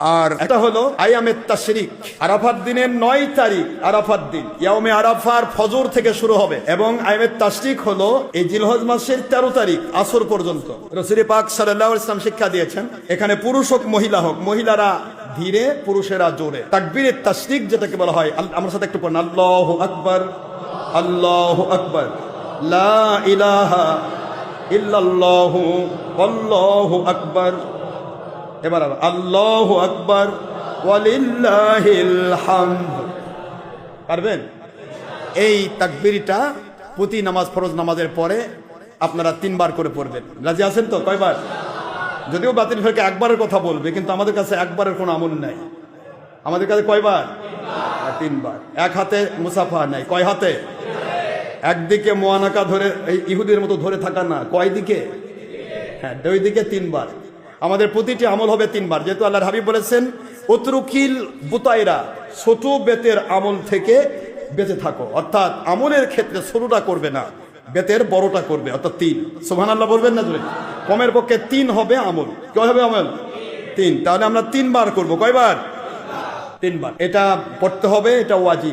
আর এটা হলো আয়ামে তাশরিক, আরাফাত দিনের 9 তারিখ আরাফাত দিন, ইয়াউমে আরাফার ফজর থেকে শুরু হবে। এবং আয়ামে তাশরিক হলো এই জিলহজ মাসের 13 তারিখ আসর পর্যন্ত। রাসূল পাক সাল্লাল্লাহু আলাইহি ওয়াসাল্লাম শিক্ষা দিয়েছেন, এখানে পুরুষ হোক মহিলা হোক, মহিলারা ধীরে, পুরুষেরা জোরে। তাকবীরে তাশরিক যেটাকে বলা হয়, আমার সাথে একটু পড়ুন, আল্লাহু আকবার, আল্লাহু আকবার, লা ইলাহা ইল্লাল্লাহু আল্লাহু আকবার। এবার আল্লাহু আকবার ওয়ালিল্লাহিল হামদ। পারবেন? এই তাকবীরটা প্রতি নামাজ, ফরজ নামাজের পরে আপনারা 3 বার করে পড়বেন। রাজি আছেন তো? কয়বার? যদিও বাতিল ফেরকা একবারের কথা বলবে, কিন্তু আমাদের কাছে একবারের কোনো আমল নাই। আমাদের কাছে কয়বার? 3 বার। এক হাতে মুসাফা নাই। কয় হাতে? একদিকে মুআনাকা ধরে, এই ইহুদির মতো ধরে থাকা না। কয় দিকে? হ্যাঁ, 2 দিকে 3 বার। আমাদের প্রতিটি আমল হবে 3 বার, যেহেতু আল্লাহর হাবিব বলেছেন উতরুকিল বুতাইরা, ছোট বেতের আমল থেকে বেঁচে থাকো। অর্থাৎ আমলের ক্ষেত্রে ছোটটা করবে না, বেতের বড়টা করবে, অর্থাৎ 3। সুবহানাল্লাহ বলবেন না জোরে? কমের পক্ষে 3 হবে আমল। কয় হবে আমল? 3। তাহলে আমরা 3 বার করব। কয়বার? 3 বার। এটা পড়তে হবে, এটা ওয়াজিব।